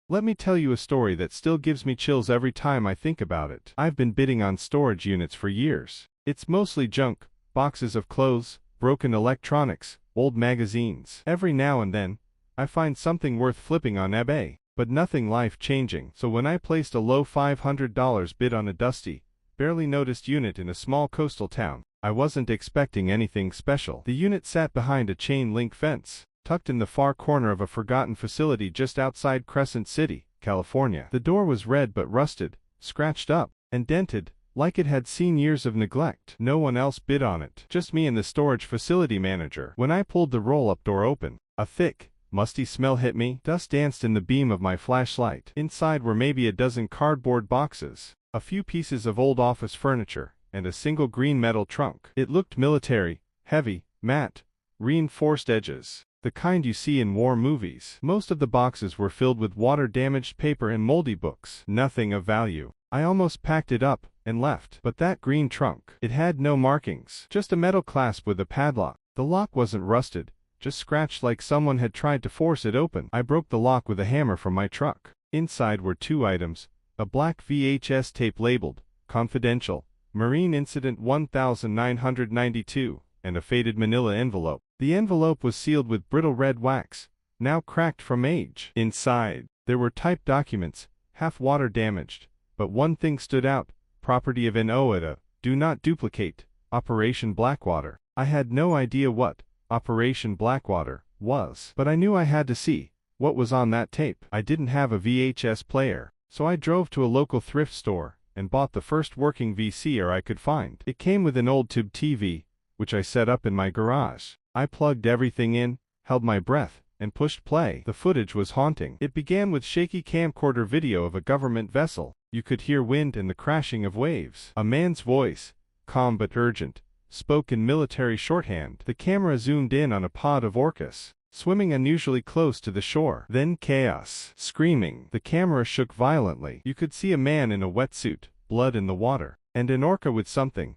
Let me tell you a story that still gives me chills every time I think about it. I've been bidding on storage units for years. It's mostly junk, boxes of clothes, broken electronics, old magazines. Every now and then, I find something worth flipping on eBay, but nothing life-changing. So when I placed a low $500 bid on a dusty, barely noticed unit in a small coastal town, I wasn't expecting anything special. The unit sat behind a chain-link fence, tucked in the far corner of a forgotten facility just outside Crescent City, California. The door was red but rusted, scratched up, and dented, like it had seen years of neglect. No one else bid on it, just me and the storage facility manager. When I pulled the roll-up door open, a thick, musty smell hit me. Dust danced in the beam of my flashlight. Inside were maybe a dozen cardboard boxes, a few pieces of old office furniture, and a single green metal trunk. It looked military, heavy, matte, reinforced edges, the kind you see in war movies. Most of the boxes were filled with water-damaged paper and moldy books. Nothing of value. I almost packed it up and left. But that green trunk, it had no markings, just a metal clasp with a padlock. The lock wasn't rusted, just scratched like someone had tried to force it open. I broke the lock with a hammer from my truck. Inside were two items, a black VHS tape labeled, "Confidential, Marine Incident 1992, and a faded manila envelope. The envelope was sealed with brittle red wax, now cracked from age. Inside, there were typed documents, half water damaged, but one thing stood out, property of NOAA, do not duplicate, Operation Blackwater. I had no idea what Operation Blackwater was, but I knew I had to see what was on that tape. I didn't have a VHS player, so I drove to a local thrift store and bought the first working VCR I could find. It came with an old tube TV, which I set up in my garage. I plugged everything in, held my breath, and pushed play. The footage was haunting. It began with shaky camcorder video of a government vessel. You could hear wind and the crashing of waves. A man's voice, calm but urgent, spoke in military shorthand. The camera zoomed in on a pod of orcas, swimming unusually close to the shore. Then chaos. Screaming. The camera shook violently. You could see a man in a wetsuit, blood in the water, and an orca with someone,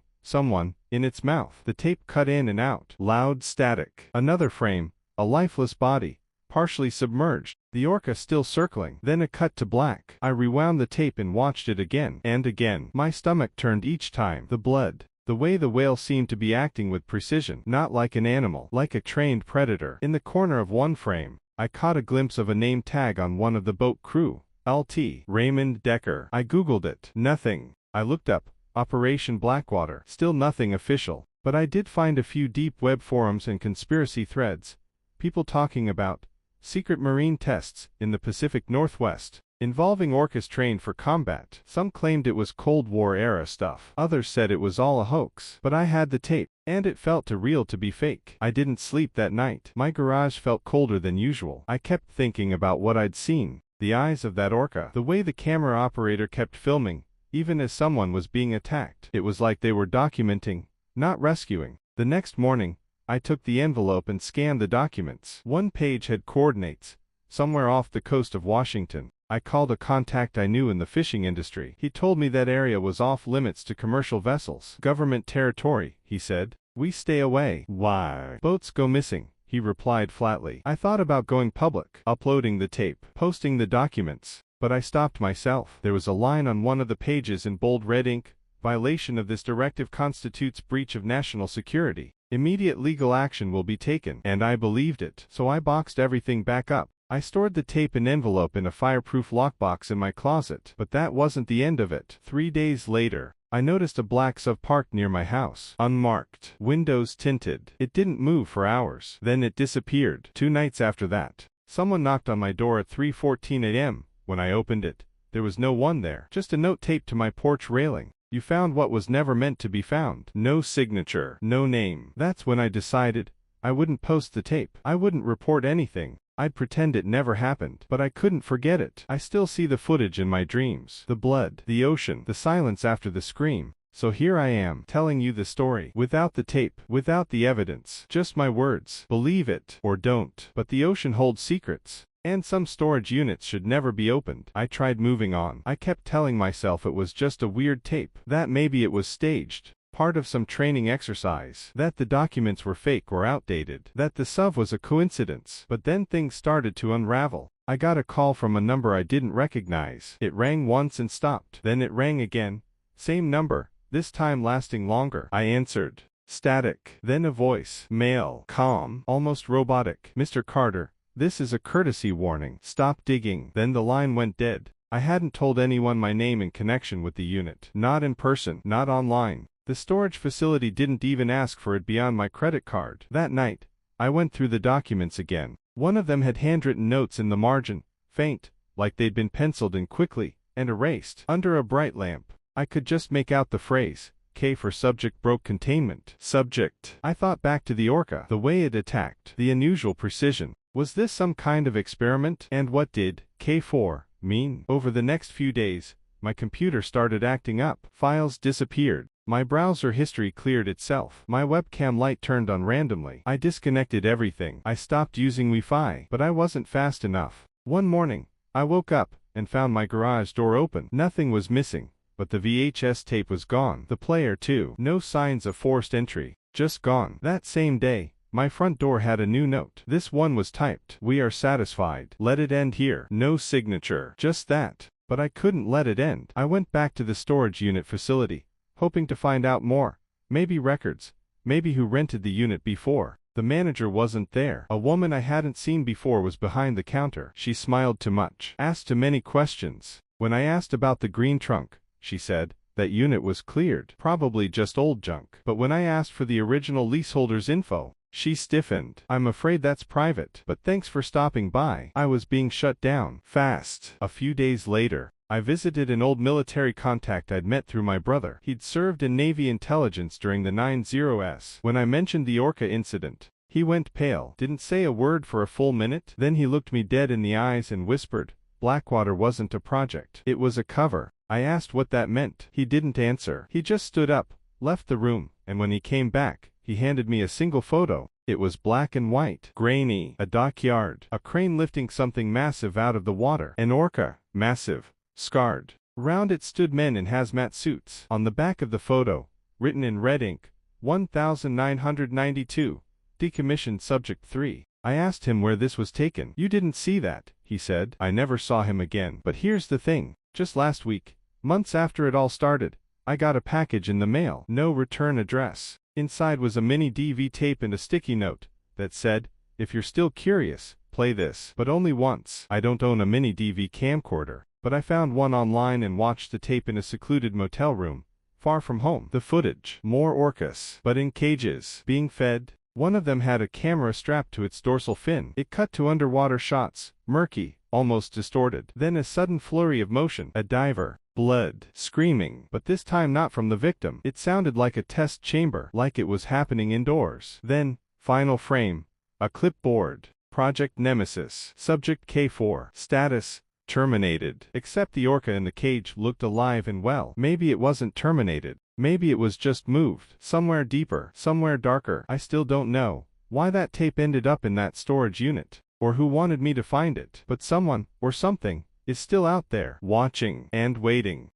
in its mouth. The tape cut in and out. Loud static. Another frame, a lifeless body, partially submerged, the orca still circling. Then a cut to black. I rewound the tape and watched it again and again. My stomach turned each time. The blood. The way the whale seemed to be acting with precision, not like an animal, like a trained predator. In the corner of one frame, I caught a glimpse of a name tag on one of the boat crew, LT Raymond Decker. I googled it. Nothing. I looked up, Operation Blackwater. Still nothing official, but I did find a few deep web forums and conspiracy threads, people talking about secret marine tests in the Pacific Northwest, involving orcas trained for combat. Some claimed it was Cold War-era stuff. Others said it was all a hoax. But I had the tape, and it felt too real to be fake. I didn't sleep that night. My garage felt colder than usual. I kept thinking about what I'd seen, the eyes of that orca, the way the camera operator kept filming, even as someone was being attacked. It was like they were documenting, not rescuing. The next morning, I took the envelope and scanned the documents. One page had coordinates, somewhere off the coast of Washington. I called a contact I knew in the fishing industry. He told me that area was off limits to commercial vessels. Government territory, he said. We stay away. Why? Boats go missing, he replied flatly. I thought about going public, uploading the tape, posting the documents, but I stopped myself. There was a line on one of the pages in bold red ink, violation of this directive constitutes breach of national security. Immediate legal action will be taken. And I believed it. So I boxed everything back up. I stored the tape and envelope in a fireproof lockbox in my closet. But that wasn't the end of it. 3 days later, I noticed a black SUV parked near my house. Unmarked. Windows tinted. It didn't move for hours. Then it disappeared. 2 nights after that, someone knocked on my door at 3:14 a.m. When I opened it, there was no one there. Just a note taped to my porch railing. You found what was never meant to be found. No signature. No name. That's when I decided I wouldn't post the tape. I wouldn't report anything. I'd pretend it never happened. But I couldn't forget it. I still see the footage in my dreams. The blood, the ocean, the silence after the scream. So here I am, telling you the story. Without the tape, without the evidence. Just my words. Believe it, or don't. But the ocean holds secrets. And some storage units should never be opened. I tried moving on. I kept telling myself it was just a weird tape. That maybe it was staged. Part of some training exercise. That the documents were fake or outdated. That the SUV was a coincidence. But then things started to unravel. I got a call from a number I didn't recognize. It rang once and stopped. Then it rang again. Same number, this time lasting longer. I answered. Static. Then a voice. Male. Calm. Almost robotic. Mr. Carter, this is a courtesy warning. Stop digging. Then the line went dead. I hadn't told anyone my name in connection with the unit. Not in person. Not online. The storage facility didn't even ask for it beyond my credit card. That night, I went through the documents again. One of them had handwritten notes in the margin, faint, like they'd been penciled in quickly, and erased. Under a bright lamp, I could just make out the phrase, K for subject broke containment. Subject. I thought back to the orca, the way it attacked, the unusual precision. Was this some kind of experiment? And what did K4 mean? Over the next few days, my computer started acting up. Files disappeared. My browser history cleared itself. My webcam light turned on randomly. I disconnected everything. I stopped using Wi-Fi, but I wasn't fast enough. One morning, I woke up and found my garage door open. Nothing was missing, but the VHS tape was gone. The player too. No signs of forced entry. Just gone. That same day, my front door had a new note. This one was typed. We are satisfied. Let it end here. No signature. Just that. But I couldn't let it end. I went back to the storage unit facility, hoping to find out more. Maybe records. Maybe who rented the unit before. The manager wasn't there. A woman I hadn't seen before was behind the counter. She smiled too much. Asked too many questions. When I asked about the green trunk, she said, that unit was cleared. Probably just old junk. But when I asked for the original leaseholder's info, she stiffened. I'm afraid that's private. But thanks for stopping by. I was being shut down. Fast. A few days later, I visited an old military contact I'd met through my brother. He'd served in Navy intelligence during the 90s. When I mentioned the orca incident, he went pale. Didn't say a word for a full minute. Then he looked me dead in the eyes and whispered, Blackwater wasn't a project. It was a cover. I asked what that meant. He didn't answer. He just stood up, left the room, and when he came back, he handed me a single photo. It was black and white. Grainy. A dockyard. A crane lifting something massive out of the water. An orca. Massive. Scarred. Around it stood men in hazmat suits. On the back of the photo, written in red ink, 1992, decommissioned subject 3. I asked him where this was taken. You didn't see that, he said. I never saw him again. But here's the thing. Just last week, months after it all started, I got a package in the mail. No return address. Inside was a mini DV tape and a sticky note that said, if you're still curious, play this. But only once. I don't own a mini DV camcorder, but I found one online and watched the tape in a secluded motel room, far from home. The footage. More orcas, but in cages, being fed. One of them had a camera strapped to its dorsal fin. It cut to underwater shots, murky, almost distorted. Then a sudden flurry of motion. A diver. Blood. Screaming. But this time not from the victim. It sounded like a test chamber, like it was happening indoors. Then, final frame. A clipboard. Project Nemesis. Subject K4. Status. Terminated. Except the orca in the cage looked alive and well. Maybe it wasn't terminated. Maybe it was just moved. Somewhere deeper. Somewhere darker. I still don't know why that tape ended up in that storage unit, or who wanted me to find it. But someone, or something, is still out there, watching and waiting.